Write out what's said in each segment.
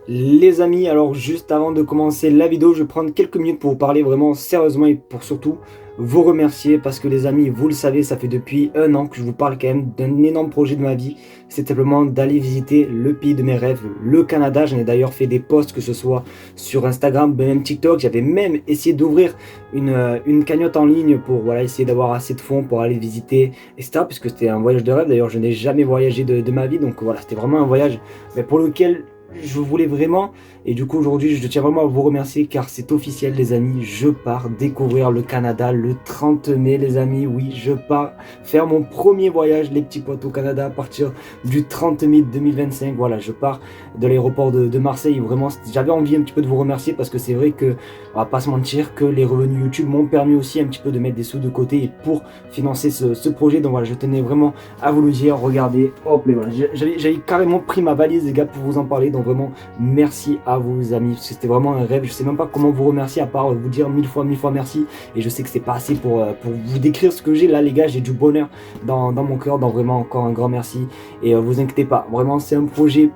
Les amis, alors juste avant de commencer la vidéo, je vais prendre quelques minutes pour vous parler vraiment sérieusement et pour surtout vous remercier parce que les amis, vous le savez, ça fait depuis un an que je vous parle quand même d'un énorme projet de ma vie. C'est simplement d'aller visiter le pays de mes rêves, le Canada. J'en ai d'ailleurs fait des posts, que ce soit sur Instagram, même TikTok. J'avais même essayé d'ouvrir une cagnotte en ligne pour voilà, essayer d'avoir assez de fonds pour aller visiter, etc. Puisque c'était un voyage de rêve. D'ailleurs, je n'ai jamais voyagé de ma vie. Donc voilà, c'était vraiment un voyage mais pour lequel je voulais vraiment, et du coup aujourd'hui je tiens vraiment à vous remercier car c'est officiel les amis, je pars découvrir le Canada le 30 mai les amis, oui je pars faire mon premier voyage les petits potes au Canada à partir du 30 mai 2025, voilà je pars de l'aéroport de Marseille, vraiment j'avais envie un petit peu de vous remercier parce que c'est vrai que, on va pas se mentir, que les revenus YouTube m'ont permis aussi un petit peu de mettre des sous de côté pour financer ce projet, donc voilà je tenais vraiment à vous le dire, regardez, hop les voilà, j'avais carrément pris ma valise les gars pour vous en parler, donc vraiment merci à vous les amis, parce que c'était vraiment un rêve, je sais même pas comment vous remercier à part vous dire mille fois merci, et je sais que c'est pas assez pour vous décrire ce que j'ai là les gars, j'ai du bonheur dans mon cœur, donc vraiment encore un grand merci, et vous inquiétez pas, vraiment c'est un projet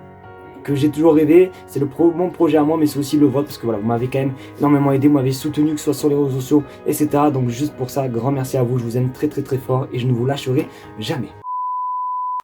que j'ai toujours rêvé, c'est mon projet à moi mais c'est aussi le vôtre parce que voilà vous m'avez quand même énormément aidé, vous m'avez soutenu que ce soit sur les réseaux sociaux etc, donc juste pour ça grand merci à vous, je vous aime très fort et je ne vous lâcherai jamais.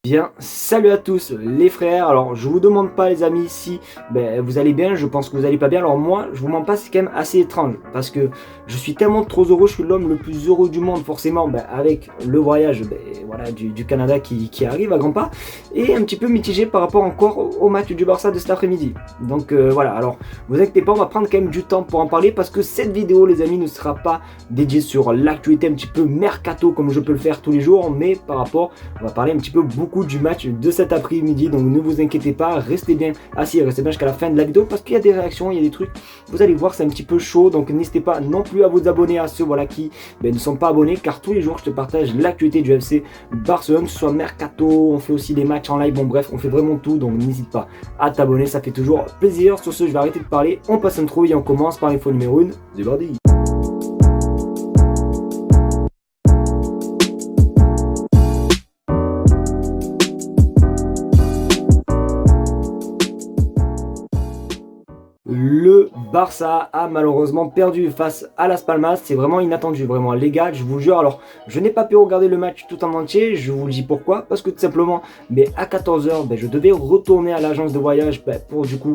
Bien, salut à tous les frères, alors je vous demande pas les amis si vous allez bien, je pense que vous allez pas bien, alors moi je vous mens pas, c'est quand même assez étrange, parce que je suis tellement trop heureux, je suis l'homme le plus heureux du monde forcément, avec le voyage voilà, du Canada qui arrive à grands pas, et un petit peu mitigé par rapport encore au match du Barça de cet après-midi, donc voilà, alors vous inquiétez pas, on va prendre quand même du temps pour en parler, parce que cette vidéo les amis ne sera pas dédiée sur l'actualité un petit peu mercato comme je peux le faire tous les jours, mais par rapport, on va parler un petit peu beaucoup du match de cet après-midi, donc ne vous inquiétez pas, restez bien assis, restez bien jusqu'à la fin de la vidéo parce qu'il y a des réactions, il y a des trucs, vous allez voir c'est un petit peu chaud, donc n'hésitez pas non plus à vous abonner à ceux voilà, qui ne sont pas abonnés, car tous les jours je te partage l'actualité du FC Barcelone, que ce soit mercato, on fait aussi des matchs en live, bon bref, on fait vraiment tout, donc n'hésite pas à t'abonner, ça fait toujours plaisir. Sur ce, je vais arrêter de parler, on passe un trou et on commence par l'info numéro 1, c'est parti. Le Barça a malheureusement perdu face à Las Palmas, c'est vraiment inattendu, vraiment les gars, je vous jure. Alors je n'ai pas pu regarder le match tout en entier, je vous le dis pourquoi, parce que tout simplement à 14 h je devais retourner à l'agence de voyage pour du coup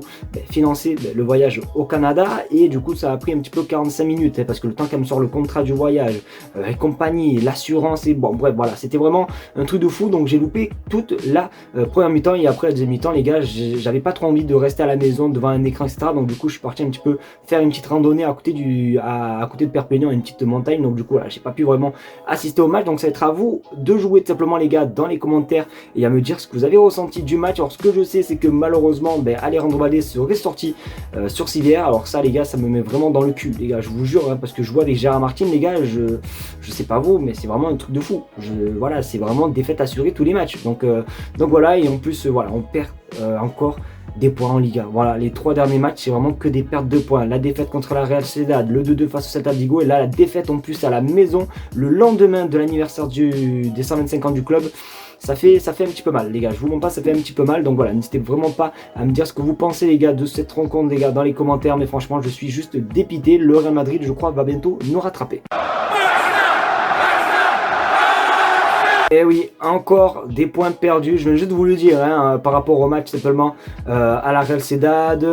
financer le voyage au Canada, et du coup ça a pris un petit peu 45 minutes parce que le temps qu'elle me sort le contrat du voyage et compagnie, l'assurance et bon bref voilà, c'était vraiment un truc de fou, donc j'ai loupé toute la première mi-temps, et après la deuxième mi-temps les gars, j'avais pas trop envie de rester à la maison devant un écran etc, donc du coup je suis parti un petit peu faire une petite randonnée à côté de Perpignan, une petite montagne, donc du coup voilà, j'ai pas pu vraiment assister au match, donc ça va être à vous de jouer tout simplement les gars dans les commentaires et à me dire ce que vous avez ressenti du match. Alors ce que je sais c'est que malheureusement Alejandro Balde serait sorti sur civière, alors ça les gars ça me met vraiment dans le cul les gars, je vous jure parce que je vois avec Gérard Martin les gars, je sais pas vous mais c'est vraiment un truc de fou, voilà c'est vraiment défaite assurée tous les matchs, donc voilà, et en plus voilà on perd encore des points en Liga. Voilà, les 3 derniers matchs, c'est vraiment que des pertes de points. La défaite contre la Real Sociedad, le 2-2 face au Celta Vigo, et là, la défaite en plus à la maison, le lendemain de l'anniversaire des 125 ans du club. Ça fait un petit peu mal, les gars. Je vous montre pas, ça fait un petit peu mal. Donc voilà, n'hésitez vraiment pas à me dire ce que vous pensez, les gars, de cette rencontre, les gars, dans les commentaires. Mais franchement, je suis juste dépité. Le Real Madrid, je crois, va bientôt nous rattraper. Et oui, encore des points perdus, je viens juste de vous le dire, par rapport au match simplement à la Real Sociedad,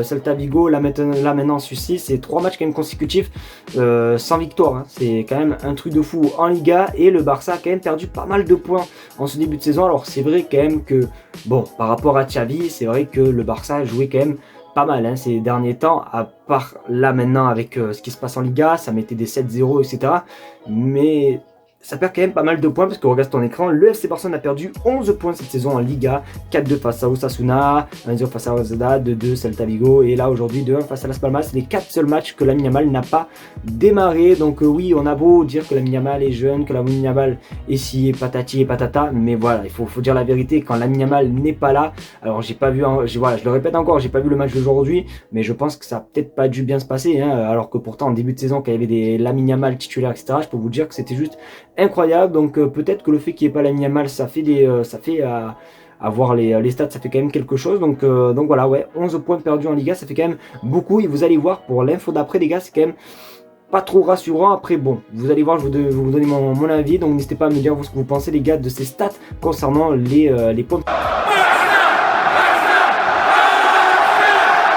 Celta Vigo, là maintenant celui-ci, c'est 3 matchs quand même consécutifs sans victoire, c'est quand même un truc de fou en Liga, et le Barça a quand même perdu pas mal de points en ce début de saison. Alors c'est vrai quand même que, bon, par rapport à Xavi, c'est vrai que le Barça a joué quand même pas mal ces derniers temps, à part là maintenant avec ce qui se passe en Liga, ça mettait des 7-0 etc, mais ça perd quand même pas mal de points parce que regarde ton écran, le FC Barcelone a perdu 11 points cette saison en Liga, 4-2 face à Osasuna, 1-0 face à Osasuna, 2-2 Celta Vigo, et là aujourd'hui 2-1 face à Las Palmas. C'est les 4 seuls matchs que Lamine Yamal n'a pas démarré, donc oui on a beau dire que Lamine Yamal est jeune, que Lamine Yamal est ci et patati et patata, mais voilà il faut dire la vérité, quand Lamine Yamal n'est pas là, alors j'ai pas vu, voilà je le répète encore, j'ai pas vu le match d'aujourd'hui, mais je pense que ça a peut-être pas dû bien se passer, alors que pourtant en début de saison quand il y avait des Lamine Yamal titulaires etc, je peux vous dire que c'était juste incroyable. Donc peut-être que le fait qu'il n'y ait pas Lamine Yamal ça fait avoir les stats, ça fait quand même quelque chose. Donc voilà, ouais, 11 points perdus en Liga, ça fait quand même beaucoup. Et vous allez voir, pour l'info d'après, les gars, c'est quand même pas trop rassurant. Après, bon, vous allez voir, je vais vous donner mon avis. Donc n'hésitez pas à me dire vous, ce que vous pensez, les gars, de ces stats concernant les points.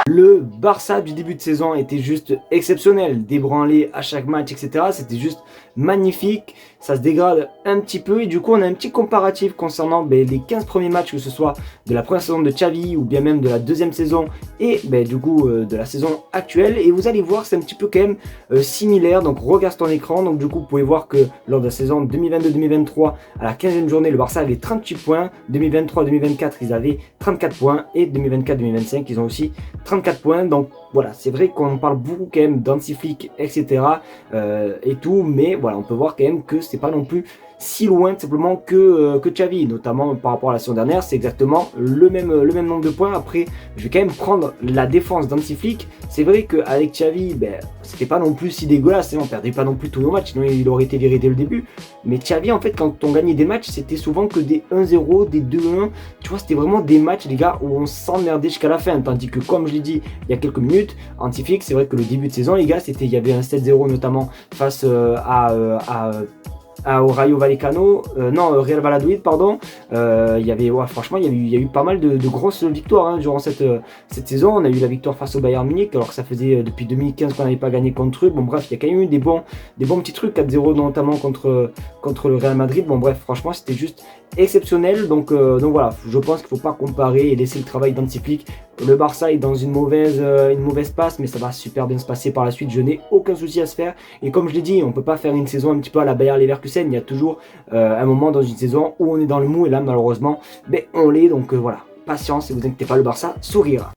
Le Barça du début de saison était juste exceptionnel, débranlé à chaque match, etc. C'était juste magnifique, ça se dégrade un petit peu et du coup on a un petit comparatif concernant les 15 premiers matchs, que ce soit de la première saison de Xavi ou bien même de la deuxième saison et du coup de la saison actuelle, et vous allez voir c'est un petit peu quand même similaire. Donc regarde ton écran, donc du coup vous pouvez voir que lors de la saison 2022-2023 à la 15e journée le Barça avait 38 points, 2023-2024 ils avaient 34 points et 2024-2025 ils ont aussi 34 points. Donc voilà, c'est vrai qu'on parle beaucoup quand même d'Hansi, etc. Et tout, mais voilà, on peut voir quand même que c'est pas non plus si loin simplement que Xavi, notamment par rapport à la saison dernière, c'est exactement le même nombre de points. Après, je vais quand même prendre la défense d'Hansi. C'est vrai qu'avec Xavi, c'était pas non plus si dégueulasse, on perdait pas non plus tous nos matchs, sinon il aurait été viré dès le début. Mais Xavi, en fait, quand on gagnait des matchs, c'était souvent que des 1-0, des 2-1, tu vois, c'était vraiment des matchs, les gars, où on s'emmerdait jusqu'à la fin. Tandis que, comme je l'ai dit il y a quelques minutes, Hansi, c'est vrai que le début de saison, les gars, il y avait un 7-0 notamment face au Rayo Vallecano, Real Valladolid, pardon. Il y avait, franchement, il y a eu pas mal de grosses victoires durant cette saison. On a eu la victoire face au Bayern Munich, alors que ça faisait depuis 2015 qu'on n'avait pas gagné contre eux. Bon, bref, il y a quand même eu des bons petits trucs, 4-0 notamment contre le Real Madrid. Bon, bref, franchement, c'était juste exceptionnel. Donc voilà, je pense qu'il ne faut pas comparer et laisser le travail d'Hansi Flick. Le Barça est dans une mauvaise passe, mais ça va super bien se passer par la suite. Je n'ai aucun souci à se faire. Et comme je l'ai dit, on ne peut pas faire une saison un petit peu à la Bayer Leverkusen. Il y a toujours un moment dans une saison où on est dans le mou. Et là, malheureusement, on l'est. Donc voilà, patience et vous inquiétez pas, le Barça sourira.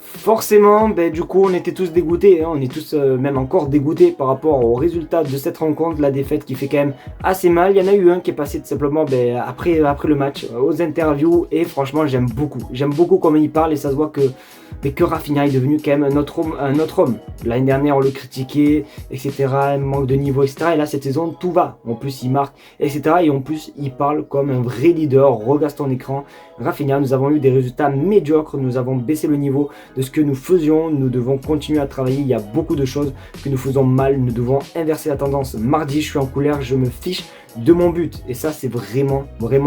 Forcément, du coup, on était tous dégoûtés, on est tous même encore dégoûtés par rapport au résultat de cette rencontre, la défaite qui fait quand même assez mal. Il y en a eu un qui est passé tout simplement après le match, aux interviews, et franchement, j'aime beaucoup comment il parle, et ça se voit que Rafinha est devenu quand même un autre homme. L'année dernière, on le critiquait, etc., manque de niveau, etc., et là, cette saison, tout va. En plus, il marque, etc., et en plus, il parle comme un vrai leader. Regarde ton écran, Rafinha, nous avons eu des résultats médiocres, nous avons baissé le niveau de ce que nous faisions, nous devons continuer à travailler, il y a beaucoup de choses que nous faisons mal, nous devons inverser la tendance. Mardi, je suis en colère, je me fiche de mon but, et ça c'est vraiment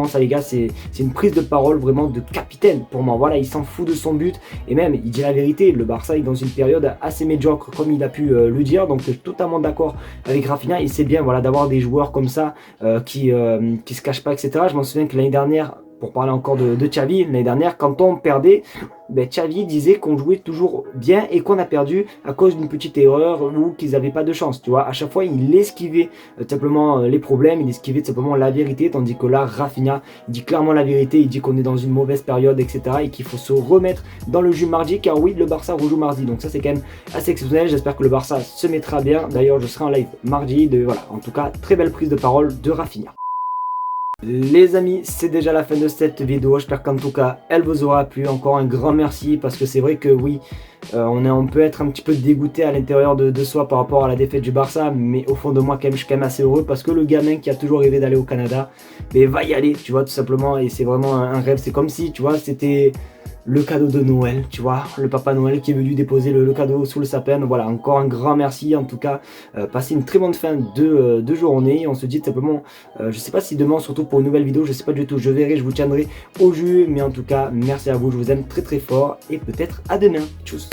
ça les gars, c'est une prise de parole vraiment de capitaine pour moi. Voilà, il s'en fout de son but, et même il dit la vérité, le Barça est dans une période assez médiocre comme il a pu le dire. Donc je suis totalement d'accord avec Rafinha, et c'est bien voilà d'avoir des joueurs comme ça qui se cachent pas, etc. Je m'en souviens que l'année dernière, pour parler encore de Xavi, l'année dernière, quand on perdait, Xavi disait qu'on jouait toujours bien et qu'on a perdu à cause d'une petite erreur ou qu'ils n'avaient pas de chance. Tu vois, à chaque fois, il esquivait simplement les problèmes, il esquivait simplement la vérité, tandis que là, Rafinha dit clairement la vérité, il dit qu'on est dans une mauvaise période, etc. et qu'il faut se remettre dans le jus mardi, car oui, le Barça rejoue mardi. Donc ça, c'est quand même assez exceptionnel. J'espère que le Barça se mettra bien. D'ailleurs, je serai en live mardi. Voilà, en tout cas, très belle prise de parole de Rafinha. Les amis, c'est déjà la fin de cette vidéo, j'espère qu'en tout cas elle vous aura plu. Encore un grand merci, parce que c'est vrai que oui, on peut être un petit peu dégoûté à l'intérieur de soi par rapport à la défaite du Barça, mais au fond de moi quand même, je suis quand même assez heureux, parce que le gamin qui a toujours rêvé d'aller au Canada, va y aller, tu vois, tout simplement. Et c'est vraiment un rêve, c'est comme si, tu vois, c'était le cadeau de Noël, tu vois, le Papa Noël qui est venu déposer le cadeau sous le sapin. Voilà, encore un grand merci. En tout cas, passez une très bonne fin de journée. On se dit simplement, je sais pas si demain, surtout pour une nouvelle vidéo, je sais pas du tout, je verrai, je vous tiendrai au jus. Mais en tout cas, merci à vous, je vous aime très fort, et peut-être à demain. Tchuss.